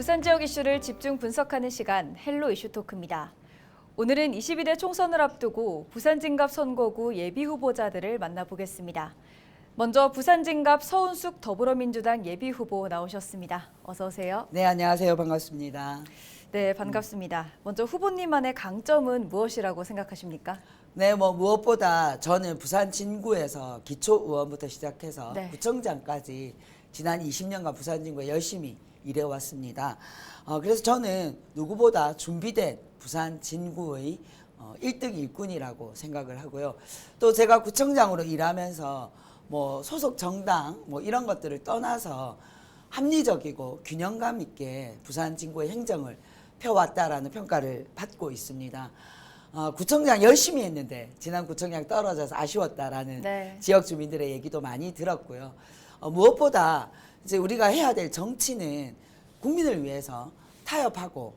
부산 지역 이슈를 집중 분석하는 시간 헬로 이슈 토크입니다. 오늘은 22대 총선을 앞두고 부산 진갑 선거구 예비 후보자들을 만나보겠습니다. 먼저 부산 진갑 서은숙 더불어민주당 예비 후보 나오셨습니다. 어서 오세요. 네, 안녕하세요. 반갑습니다. 네, 반갑습니다. 먼저 후보님만의 강점은 무엇이라고 생각하십니까? 네, 무엇보다 저는 부산 진구에서 기초의원부터 시작해서 네. 구청장까지 지난 20년간 부산 진구에 열심히 일해왔습니다. 그래서 저는 누구보다 준비된 부산 진구의 1등 일꾼이라고 생각을 하고요. 또 제가 구청장으로 일하면서 소속 정당 이런 것들을 떠나서 합리적이고 균형감 있게 부산 진구의 행정을 펴왔다라는 평가를 받고 있습니다. 구청장 열심히 했는데 지난 구청장 떨어져서 아쉬웠다라는 네. 지역 주민들의 얘기도 많이 들었고요. 무엇보다 이제 우리가 해야 될 정치는 국민을 위해서 타협하고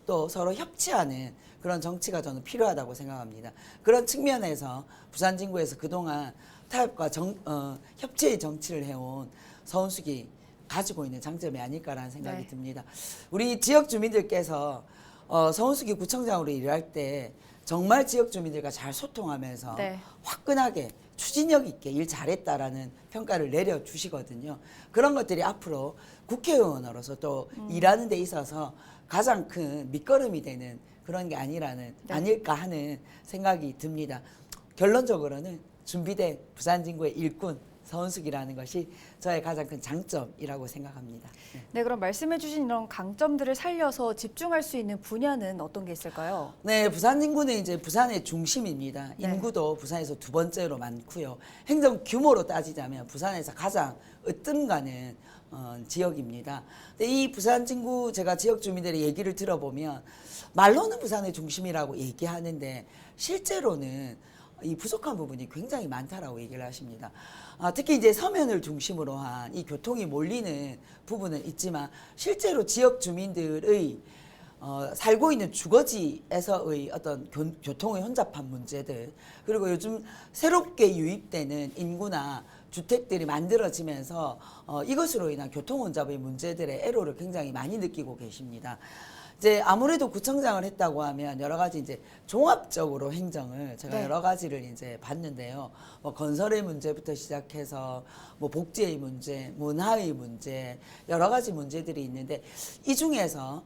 또 서로 협치하는 그런 정치가 저는 필요하다고 생각합니다. 그런 측면에서 부산 진구에서 그동안 타협과 협치의 정치를 해온 서은숙이 가지고 있는 장점이 아닐까라는 생각이 네. 듭니다. 우리 지역 주민들께서 서은숙이 구청장으로 일할 때 정말 지역 주민들과 잘 소통하면서 네. 화끈하게 추진력 있게 일 잘했다라는 평가를 내려주시거든요. 그런 것들이 앞으로 국회의원으로서 또 일하는 데 있어서 가장 큰 밑거름이 되는 그런 게 아닐까 하는 생각이 듭니다. 결론적으로는 준비된 부산 진구의 일꾼 서은숙이라는 것이 저의 가장 큰 장점이라고 생각합니다. 네, 그럼 말씀해 주신 이런 강점들을 살려서 집중할 수 있는 분야는 어떤 게 있을까요? 네, 부산 인구는 이제 부산의 중심입니다. 네. 인구도 부산에서 두 번째로 많고요. 행정 규모로 따지자면 부산에서 가장 으뜸가는 지역입니다. 근데 이 부산 진구 제가 지역 주민들의 얘기를 들어보면 말로는 부산의 중심이라고 얘기하는데 실제로는 이 부족한 부분이 굉장히 많다라고 얘기를 하십니다. 특히 이제 서면을 중심으로 한 이 교통이 몰리는 부분은 있지만 실제로 지역 주민들의 살고 있는 주거지에서의 어떤 교통의 혼잡한 문제들, 그리고 요즘 새롭게 유입되는 인구나 주택들이 만들어지면서 이것으로 인한 교통 혼잡의 문제들의 애로를 굉장히 많이 느끼고 계십니다. 이제 아무래도 구청장을 했다고 하면 여러 가지 이제 종합적으로 행정을 제가 네. 여러 가지를 이제 봤는데요. 건설의 문제부터 시작해서 복지의 문제, 문화의 문제, 여러 가지 문제들이 있는데 이 중에서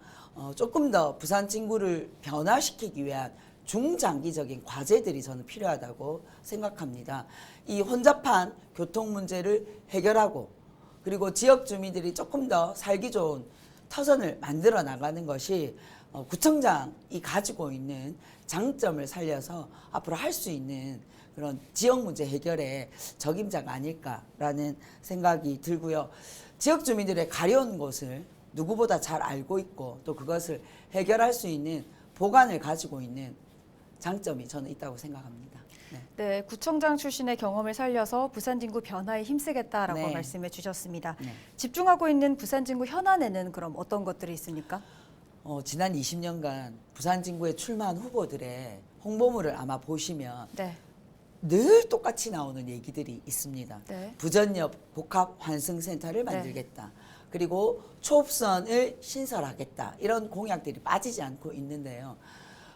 조금 더 부산 진구를 변화시키기 위한 중장기적인 과제들이 저는 필요하다고 생각합니다. 이 혼잡한 교통 문제를 해결하고 그리고 지역 주민들이 조금 더 살기 좋은 터전을 만들어 나가는 것이 구청장이 가지고 있는 장점을 살려서 앞으로 할 수 있는 그런 지역 문제 해결의 적임자가 아닐까라는 생각이 들고요. 지역 주민들의 가려운 곳을 누구보다 잘 알고 있고 또 그것을 해결할 수 있는 보관을 가지고 있는 장점이 저는 있다고 생각합니다. 네, 구청장 출신의 경험을 살려서 부산 진구 변화에 힘쓰겠다라고 네. 말씀해 주셨습니다. 네. 집중하고 있는 부산 진구 현안에는 그럼 어떤 것들이 있습니까? 지난 20년간 부산 진구에 출마한 후보들의 홍보물을 아마 보시면 네. 늘 똑같이 나오는 얘기들이 있습니다. 네. 부전역 복합 환승센터를 만들겠다. 그리고 초읍선을 신설하겠다. 이런 공약들이 빠지지 않고 있는데요.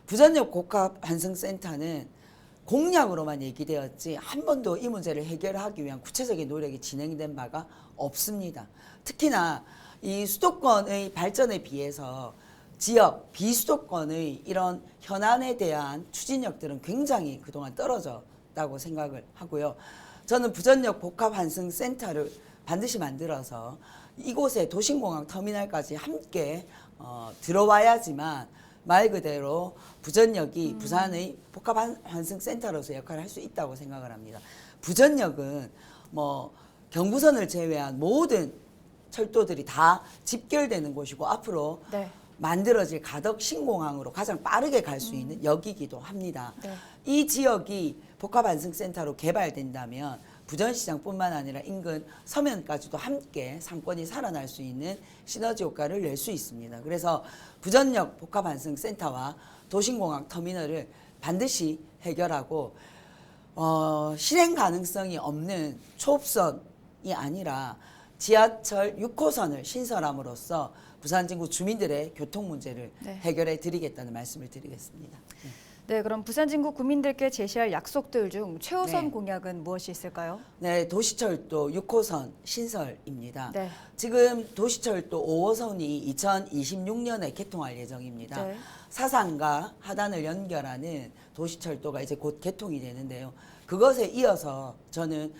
부전역 복합 환승센터는 공약으로만 얘기되었지 한 번도 이 문제를 해결하기 위한 구체적인 노력이 진행된 바가 없습니다. 특히나 이 수도권의 발전에 비해서 지역 비수도권의 이런 현안에 대한 추진력들은 굉장히 그동안 떨어졌다고 생각을 하고요. 저는 부전역 복합 환승센터를 반드시 만들어서 이곳에 도심공항 터미널까지 함께 들어와야지만 말 그대로 부전역이 부산의 복합 환승센터로서 역할을 할 수 있다고 생각을 합니다. 부전역은 경부선을 제외한 모든 철도들이 다 집결되는 곳이고 앞으로 네. 만들어질 가덕 신공항으로 가장 빠르게 갈 수 있는 역이기도 합니다. 네. 이 지역이 복합 환승센터로 개발된다면 부전시장뿐만 아니라 인근 서면까지도 함께 상권이 살아날 수 있는 시너지 효과를 낼 수 있습니다. 그래서 부전역 복합 환승센터와 도심공항 터미널을 반드시 해결하고 실행 가능성이 없는 초읍선이 아니라 지하철 6호선을 신설함으로써 부산 진구 주민들의 교통 문제를 네. 해결해 드리겠다는 말씀을 드리겠습니다. 네, 그럼 부산 진구 구민들께 제시할 약속들 중 최우선 네. 공약은 무엇이 있을까요? 네, 도시철도 6호선 신설입니다. 네. 지금 도시철도 5호선이 2026년에 개통할 예정입니다. 네. 사상과 하단을 연결하는 도시철도가 이제 곧 개통이 되는데요. 그것에 이어서 저는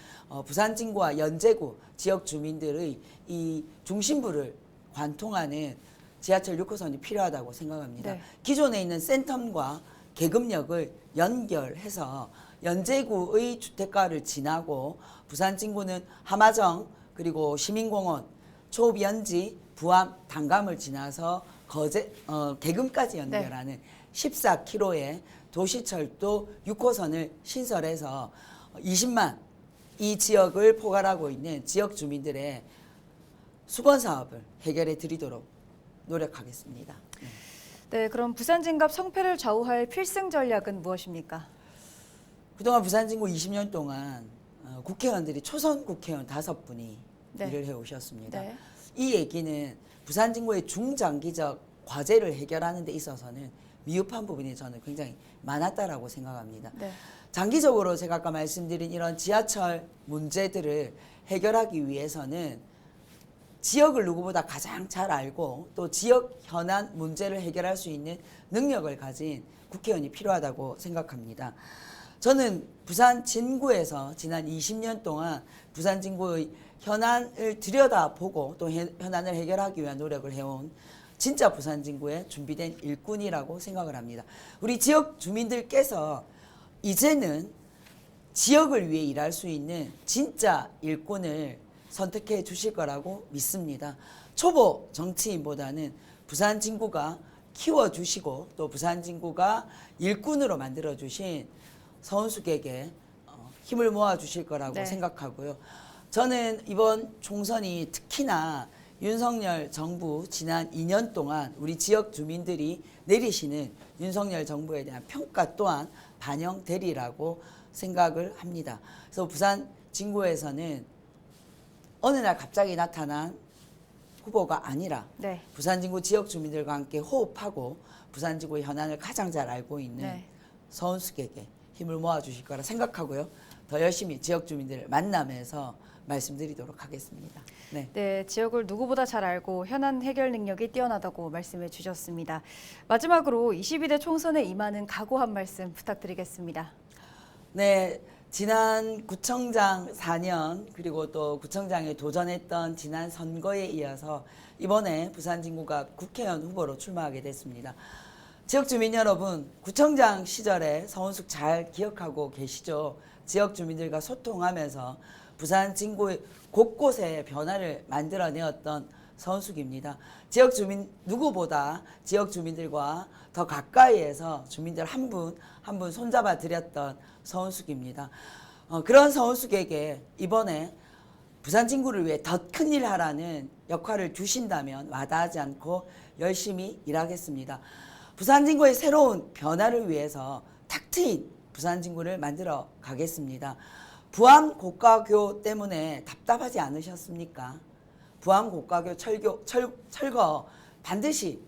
부산 진구와 연제구 지역 주민들의 이 중심부를 관통하는 지하철 6호선이 필요하다고 생각합니다. 네. 기존에 있는 센텀과 계급역을 연결해서 연제구의 주택가를 지나고 부산 진구는 하마정 그리고 시민공원, 초읍연지, 부암, 단감을 지나서 계금까지 연결하는 14km의 도시철도 6호선을 신설해서 20만 이 지역을 포괄하고 있는 지역 주민들의 수건 사업을 해결해 드리도록 노력하겠습니다. 네, 그럼 부산 진갑 성패를 좌우할 필승 전략은 무엇입니까? 그동안 부산 진구 20년 동안 국회의원들이 초선 국회의원 5분이 네. 일을 해오셨습니다. 네. 이 얘기는 부산 진구의 중장기적 과제를 해결하는 데 있어서는 미흡한 부분이 저는 굉장히 많았다라고 생각합니다. 네. 장기적으로 제가 아까 말씀드린 이런 지하철 문제들을 해결하기 위해서는 지역을 누구보다 가장 잘 알고 또 지역 현안 문제를 해결할 수 있는 능력을 가진 국회의원이 필요하다고 생각합니다. 저는 부산 진구에서 지난 20년 동안 부산 진구의 현안을 들여다보고 또 현안을 해결하기 위한 노력을 해온 진짜 부산 진구의 준비된 일꾼이라고 생각을 합니다. 우리 지역 주민들께서 이제는 지역을 위해 일할 수 있는 진짜 일꾼을 선택해 주실 거라고 믿습니다. 초보 정치인보다는 부산 진구가 키워주시고 또 부산 진구가 일꾼으로 만들어주신 서은숙에게 힘을 모아주실 거라고 네. 생각하고요. 저는 이번 총선이 특히나 윤석열 정부 지난 2년 동안 우리 지역 주민들이 내리시는 윤석열 정부에 대한 평가 또한 반영되리라고 생각을 합니다. 그래서 부산 진구에서는 어느 날 갑자기 나타난 후보가 아니라 네. 부산 진구 지역 주민들과 함께 호흡하고 부산 진구의 현안을 가장 잘 알고 있는 네. 서은숙에게 힘을 모아주실 거라 생각하고요. 더 열심히 지역 주민들을 만나면서 말씀드리도록 하겠습니다. 네. 네, 지역을 누구보다 잘 알고 현안 해결 능력이 뛰어나다고 말씀해 주셨습니다. 마지막으로 22대 총선에 임하는 각오 한 말씀 부탁드리겠습니다. 네, 지난 구청장 4년 그리고 또 구청장에 도전했던 지난 선거에 이어서 이번에 부산 진구가 국회의원 후보로 출마하게 됐습니다. 지역 주민 여러분, 구청장 시절에 서은숙 잘 기억하고 계시죠? 지역 주민들과 소통하면서 부산 진구의 곳곳에 변화를 만들어내었던 서은숙입니다. 지역 주민 누구보다 지역 주민들과 더 가까이에서 주민들 한 분 한 분 손잡아 드렸던 서은숙입니다. 그런 서은숙에게 이번에 부산 진구를 위해 더 큰 일 하라는 역할을 주신다면 와닿지 않고 열심히 일하겠습니다. 부산 진구의 새로운 변화를 위해서 탁 트인 부산 진구를 만들어 가겠습니다. 부암 고가교 때문에 답답하지 않으셨습니까? 부암 고가교 철거 반드시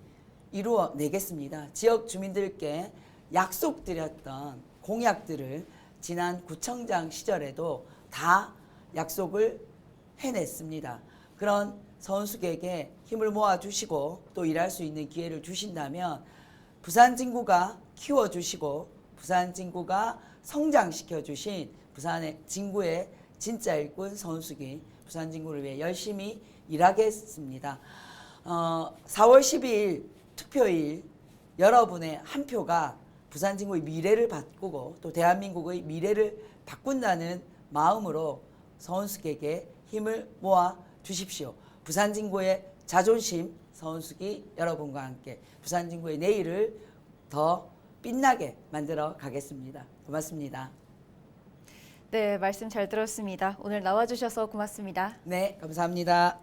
이루어내겠습니다. 지역 주민들께 약속드렸던 공약들을 지난 구청장 시절에도 다 약속을 해냈습니다. 그런 서은숙에게 힘을 모아주시고 또 일할 수 있는 기회를 주신다면 부산 진구가 키워주시고 부산 진구가 성장시켜주신 부산의 진구의 진짜 일꾼 서은숙이 부산 진구를 위해 열심히 일하겠습니다. 4월 12일 투표일 여러분의 한 표가 부산 진구의 미래를 바꾸고 또 대한민국의 미래를 바꾼다는 마음으로 서은숙에게 힘을 모아 주십시오. 부산 진구의 자존심 서은숙이 여러분과 함께 부산 진구의 내일을 더 빛나게 만들어 가겠습니다. 고맙습니다. 네, 말씀 잘 들었습니다. 오늘 나와주셔서 고맙습니다. 네, 감사합니다.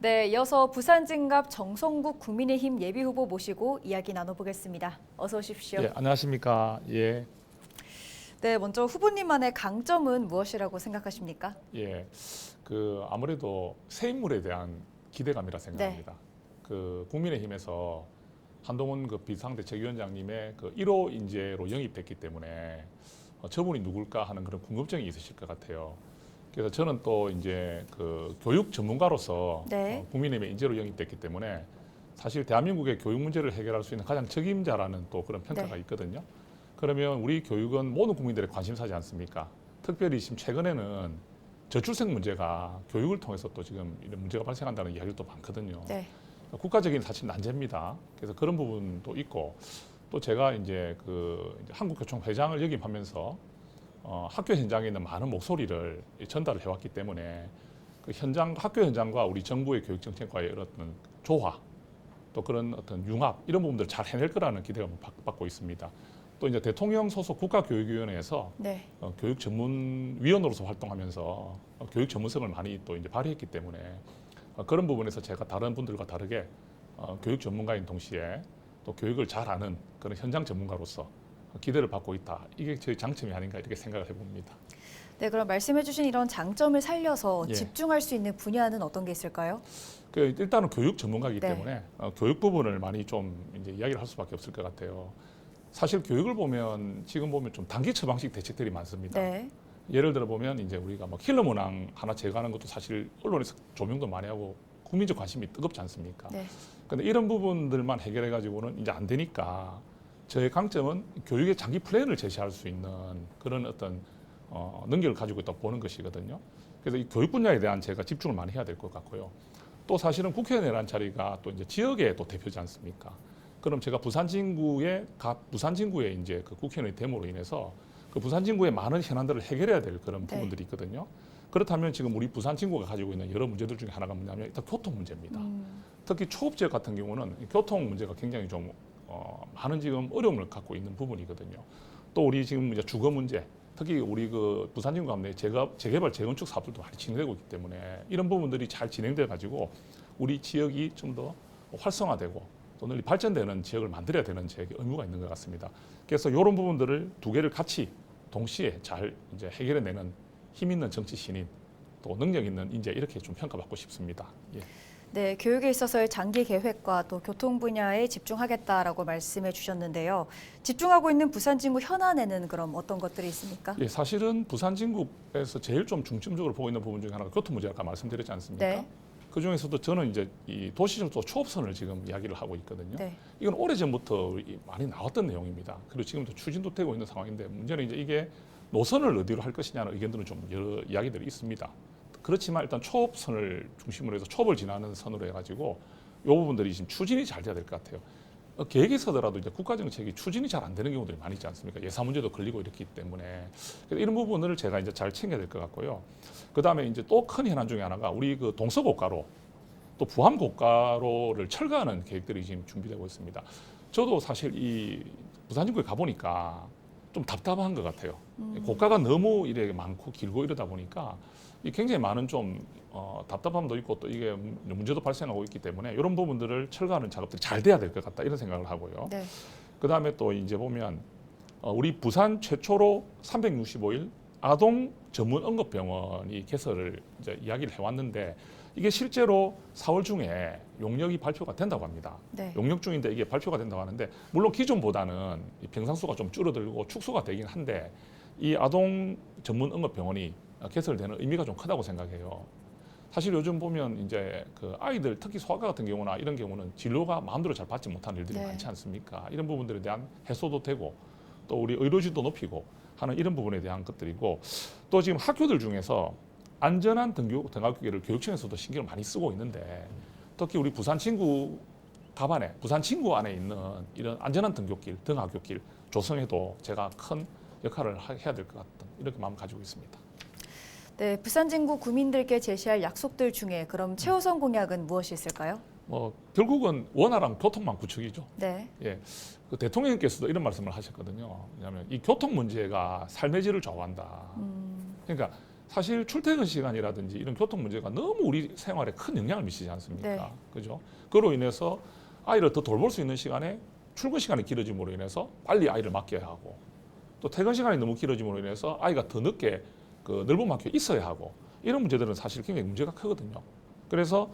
네, 이어서 부산진갑 정성국 국민의힘 예비후보 모시고 이야기 나눠보겠습니다. 어서 오십시오. 예, 안녕하십니까. 예, 네, 먼저 후보님만의 강점은 무엇이라고 생각하십니까? 예, 아무래도 새 인물에 대한 기대감이라 생각합니다. 국민의힘에서 한동훈 비상대책위원장님의 1호 인재로 영입됐기 때문에 저분이 누굴까 하는 그런 궁금증이 있으실 것 같아요. 그래서 저는 또 이제 교육 전문가로서 네. 국민의힘의 인재로 영입됐기 때문에 사실 대한민국의 교육 문제를 해결할 수 있는 가장 책임자라는 또 그런 평가가 네. 있거든요. 그러면 우리 교육은 모든 국민들의 관심사지 않습니까? 특별히 지금 최근에는 저출생 문제가 교육을 통해서 또 지금 이런 문제가 발생한다는 이야기도 많거든요. 네. 국가적인 사실 난제입니다. 그래서 그런 부분도 있고 또 제가 이제 이제 한국교총 회장을 역임하면서 학교 현장에 있는 많은 목소리를 전달을 해왔기 때문에 학교 현장과 우리 정부의 교육 정책과의 어떤 조화 또 그런 어떤 융합 이런 부분들을 잘 해낼 거라는 기대감을 받고 있습니다. 또 이제 대통령 소속 국가교육위원회에서 네. 교육 전문위원으로서 활동하면서 교육 전문성을 많이 또 이제 발휘했기 때문에 그런 부분에서 제가 다른 분들과 다르게 교육 전문가인 동시에 또 교육을 잘 아는 그런 현장 전문가로서 기대를 받고 있다. 이게 저희 장점이 아닌가 이렇게 생각을 해봅니다. 네, 그럼 말씀해주신 이런 장점을 살려서 예. 집중할 수 있는 분야는 어떤 게 있을까요? 일단은 교육 전문가이기 네. 때문에 교육 부분을 많이 좀 이제 이야기를 할 수밖에 없을 것 같아요. 사실 교육을 보면 지금 보면 좀 단기 처방식 대책들이 많습니다. 네. 예를 들어 보면 이제 우리가 킬러 문항 하나 제거하는 것도 사실 언론에서 조명도 많이 하고 국민적 관심이 뜨겁지 않습니까? 네. 근데 이런 부분들만 해결해 가지고는 이제 안 되니까 저의 강점은 교육의 장기 플랜을 제시할 수 있는 그런 어떤 능력을 가지고 있다고 보는 것이거든요. 그래서 이 교육 분야에 대한 제가 집중을 많이 해야 될 것 같고요. 또 사실은 국회의원이라는 자리가 또 이제 지역의 또 대표지 않습니까? 그럼 제가 부산진구의 이제 국회의원의 됨으로 인해서 부산진구의 많은 현안들을 해결해야 될 그런 네. 부분들이 있거든요. 그렇다면 지금 우리 부산진구가 가지고 있는 여러 문제들 중에 하나가 뭐냐면 일단 교통 문제입니다. 특히 초읍 지역 같은 경우는 교통 문제가 굉장히 좀 많은 지금 어려움을 갖고 있는 부분이거든요. 또 우리 지금 이제 주거 문제, 특히 우리 부산진구 가운데 재개발, 재건축 사업들도 많이 진행되고 있기 때문에 이런 부분들이 잘 진행돼 가지고 우리 지역이 좀 더 활성화되고 또 널리 발전되는 지역을 만들어야 되는 제 의무가 있는 것 같습니다. 그래서 이런 부분들을 두 개를 같이 동시에 잘 이제 해결해내는 힘 있는 정치 신인 또 능력 있는 인재 이렇게 좀 평가받고 싶습니다. 예. 네, 교육에 있어서의 장기 계획과 또 교통 분야에 집중하겠다라고 말씀해 주셨는데요. 집중하고 있는 부산진구 현안에는 그럼 어떤 것들이 있습니까? 예, 사실은 부산진구에서 제일 좀 중점적으로 보고 있는 부분 중에 하나가 교통 문제가 아까 말씀드렸지 않습니까? 네. 그 중에서도 저는 이제 이 도시철도 초업선을 지금 이야기를 하고 있거든요. 네. 이건 오래전부터 많이 나왔던 내용입니다. 그리고 지금도 추진도 되고 있는 상황인데 문제는 이제 이게 노선을 어디로 할 것이냐는 의견들은 좀 여러 이야기들이 있습니다. 그렇지만 일단 초업선을 중심으로 해서 초업을 지나는 선으로 해가지고 이 부분들이 지금 추진이 잘 돼야 될 것 같아요. 계획이 서더라도 이제 국가 정책이 추진이 잘 안 되는 경우들이 많이 있지 않습니까? 예산 문제도 걸리고 이렇기 때문에 그래서 이런 부분을 제가 이제 잘 챙겨야 될 것 같고요. 그 다음에 이제 또 큰 현안 중에 하나가 우리 동서고가로 또 부암고가로를 철거하는 계획들이 지금 준비되고 있습니다. 저도 사실 이 부산진구에 가보니까 좀 답답한 것 같아요. 고가가 너무 이렇게 많고 길고 이러다 보니까 굉장히 많은 좀 답답함도 있고 또 이게 문제도 발생하고 있기 때문에 이런 부분들을 철거하는 작업들이 잘 돼야 될 것 같다 이런 생각을 하고요. 네. 그 다음에 또 이제 보면 우리 부산 최초로 365일 아동 전문 응급병원이 개설을 이제 이야기를 해왔는데 이게 실제로 4월 중에 용역이 발표가 된다고 합니다. 네. 용역 중인데 이게 발표가 된다고 하는데 물론 기존보다는 이 병상수가 좀 줄어들고 축소가 되긴 한데 이 아동 전문 응급병원이 개설되는 의미가 좀 크다고 생각해요. 사실 요즘 보면 이제 아이들 특히 소아과 같은 경우나 이런 경우는 진료가 마음대로 잘 받지 못하는 일들이 네. 많지 않습니까? 이런 부분들에 대한 해소도 되고 또 우리 의료진도 높이고 하는 이런 부분에 대한 것들이고 또 지금 학교들 중에서 안전한 등하교길을 교육청에서도 신경을 많이 쓰고 있는데 특히 우리 부산진구 안에 있는 이런 안전한 등하교길 조성에도 제가 큰 역할을 해야 될 것 같은 이렇게 마음 가지고 있습니다. 네, 부산진구 구민들께 제시할 약속들 중에 그럼 최우선 공약은 무엇이 있을까요? 결국은 원활한 교통망 구축이죠. 네. 예, 대통령께서도 이런 말씀을 하셨거든요. 왜냐하면 이 교통 문제가 삶의 질을 좌우한다. 그러니까 사실 출퇴근 시간이라든지 이런 교통 문제가 너무 우리 생활에 큰 영향을 미치지 않습니까? 네. 그죠? 그로 인해서 아이를 더 돌볼 수 있는 시간에 출근 시간이 길어짐으로 인해서 빨리 아이를 맡겨야 하고 또 퇴근 시간이 너무 길어짐으로 인해서 아이가 더 늦게 그 넓은 학교에 있어야 하고 이런 문제들은 사실 굉장히 문제가 크거든요. 그래서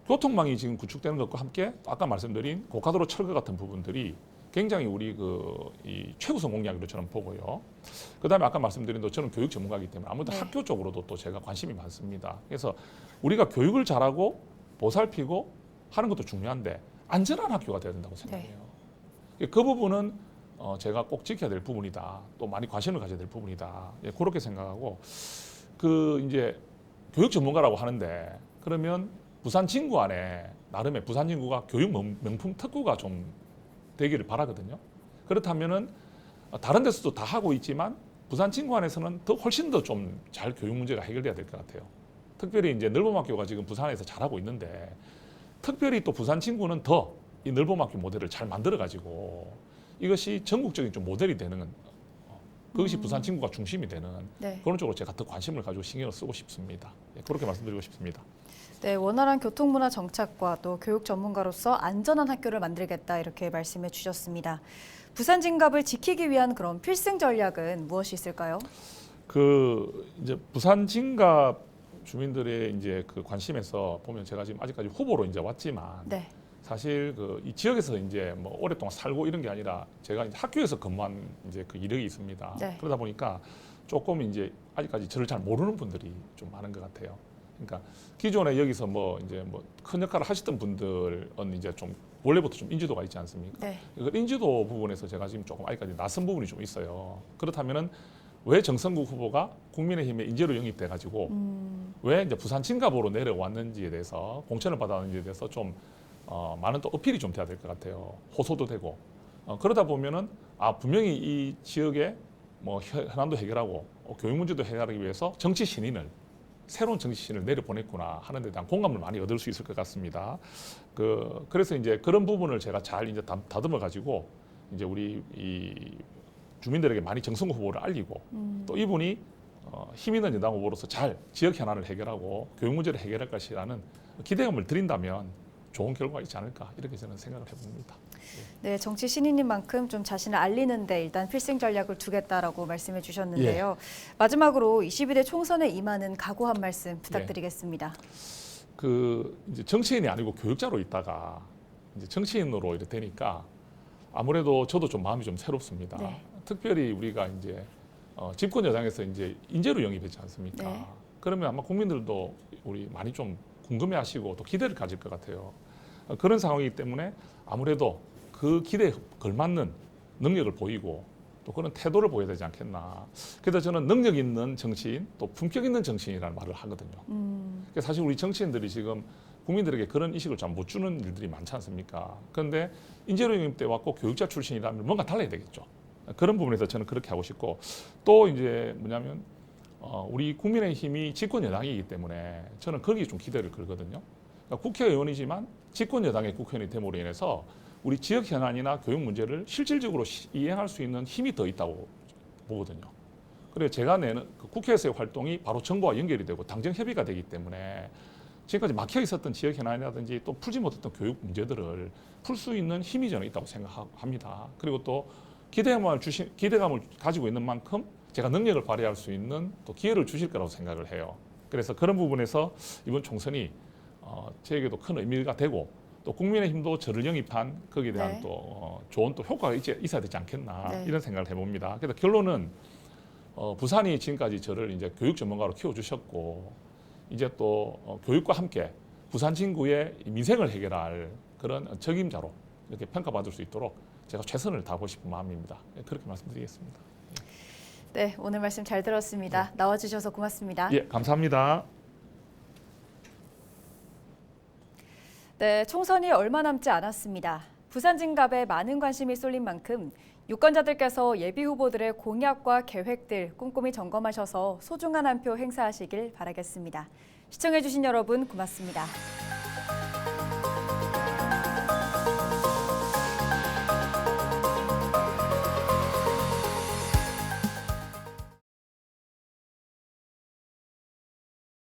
교통망이 지금 구축되는 것과 함께 아까 말씀드린 고가도로 철거 같은 부분들이 굉장히 우리 이 최우선 공약으로 저는 보고요. 그다음에 아까 말씀드린 대로 저는 교육 전문가이기 때문에 아무래도 네. 학교 쪽으로도 또 제가 관심이 많습니다. 그래서 우리가 교육을 잘하고 보살피고 하는 것도 중요한데 안전한 학교가 돼야 된다고 생각해요. 그 부분은 제가 꼭 지켜야 될 부분이다. 또 많이 관심을 가져야 될 부분이다. 예, 그렇게 생각하고 그 이제 교육 전문가라고 하는데 그러면 부산 진구 안에 나름의 부산 진구가 교육 명품 특구가 좀 되기를 바라거든요. 그렇다면은 다른 데서도 다 하고 있지만 부산 진구 안에서는 더 훨씬 더 좀 잘 교육 문제가 해결돼야 될 것 같아요. 특별히 이제 넓음학교가 지금 부산에서 잘하고 있는데 특별히 또 부산 진구는 더 이 넓음학교 모델을 잘 만들어 가지고 이것이 전국적인 좀 모델이 되는 그것이 부산 진구가 중심이 되는 네. 그런 쪽으로 제가 더 관심을 가지고 신경을 쓰고 싶습니다. 예, 그렇게 말씀드리고 싶습니다. 네, 원활한 교통문화 정착과 또 교육 전문가로서 안전한 학교를 만들겠다 이렇게 말씀해 주셨습니다. 부산 진갑을 지키기 위한 그런 필승 전략은 무엇이 있을까요? 그 이제 부산 진갑 주민들의 이제 그 관심에서 보면 제가 지금 아직까지 후보로 이제 왔지만 네. 사실 그 이 지역에서 이제 뭐 오랫동안 살고 이런 게 아니라 제가 이제 학교에서 근무한 이제 그 이력이 있습니다. 네. 그러다 보니까 조금 이제 아직까지 저를 잘 모르는 분들이 좀 많은 것 같아요. 그러니까 기존에 여기서 뭐 이제 뭐 큰 역할을 하셨던 분들은 이제 좀 원래부터 좀 인지도가 있지 않습니까? 네. 그 인지도 부분에서 제가 지금 조금 아직까지 낯선 부분이 좀 있어요. 그렇다면은 왜 정성국 후보가 국민의힘에 인재로 영입돼 가지고 왜 이제 부산 진갑으로 내려왔는지에 대해서 공천을 받았는지에 대해서 좀 많은 또 어필이 좀 돼야 될 것 같아요. 호소도 되고 그러다 보면은 분명히 이 지역에 뭐 현안도 해결하고 교육 문제도 해결하기 위해서 정치 신인을 새로운 정치 신인을 내려보냈구나 하는 데 대한 공감을 많이 얻을 수 있을 것 같습니다. 그래서 이제 그런 부분을 제가 잘 이제 다듬어 가지고 이제 우리 이 주민들에게 많이 정성국 후보를 알리고 또 이분이 힘 있는 여당 후보로서 잘 지역 현안을 해결하고 교육 문제를 해결할 것이라는 기대감을 드린다면 좋은 결과가 있지 않을까 이렇게 저는 생각을 해봅니다. 네, 정치 신인인 만큼 좀 자신을 알리는데 일단 필승 전략을 두겠다라고 말씀해 주셨는데요. 마지막으로 22대 총선에 임하는 각오 한 말씀 부탁드리겠습니다. 그 이제 정치인이 아니고 교육자로 있다가 이제 정치인으로 이렇게 되니까 아무래도 저도 좀 마음이 좀 새롭습니다. 네. 특별히 우리가 이제 집권 여당에서 이제 인재로 영입했지 않습니까? 네. 그러면 아마 국민들도 우리 많이 좀 궁금해하시고 또 기대를 가질 것 같아요. 그런 상황이기 때문에 아무래도 그 기대에 걸맞는 능력을 보이고 또 그런 태도를 보여야 되지 않겠나. 그래서 저는 능력 있는 정치인 또 품격 있는 정치인이라는 말을 하거든요. 그래서 사실 우리 정치인들이 지금 국민들에게 그런 인식을 잘 못 주는 일들이 많지 않습니까? 그런데 인재로 영입 때 왔고 교육자 출신이라면 뭔가 달라야 되겠죠. 그런 부분에서 저는 그렇게 하고 싶고 또 이제 뭐냐면 우리 국민의힘이 집권 여당이기 때문에 저는 거기에 좀 기대를 걸거든요. 그러니까 국회의원이지만 집권 여당의 국회의원이 됨으로 인해서 우리 지역 현안이나 교육 문제를 실질적으로 이행할 수 있는 힘이 더 있다고 보거든요. 그래서 제가 내는 그 국회에서의 활동이 바로 정부와 연결이 되고 당정 협의가 되기 때문에 지금까지 막혀 있었던 지역 현안이라든지 또 풀지 못했던 교육 문제들을 풀 수 있는 힘이 저는 있다고 생각합니다. 그리고 또 기대감을 가지고 있는 만큼 제가 능력을 발휘할 수 있는 또 기회를 주실 거라고 생각을 해요. 그래서 그런 부분에서 이번 총선이 저에게도 큰 의미가 되고 또 국민의힘도 저를 영입한 거기에 대한 네. 또 좋은 또 효과가 있어야 되지 않겠나 네. 이런 생각을 해봅니다. 그래서 결론은 부산이 지금까지 저를 이제 교육 전문가로 키워주셨고 이제 또 교육과 함께 부산 진구의 민생을 해결할 그런 적임자로 이렇게 평가받을 수 있도록 제가 최선을 다하고 싶은 마음입니다. 그렇게 말씀드리겠습니다. 네, 오늘 말씀 잘 들었습니다. 나와주셔서 고맙습니다. 예, 감사합니다. 네, 총선이 얼마 남지 않았습니다. 부산 진갑에 많은 관심이 쏠린 만큼 유권자들께서 예비 후보들의 공약과 계획들 꼼꼼히 점검하셔서 소중한 한 표 행사하시길 바라겠습니다. 시청해주신 여러분 고맙습니다.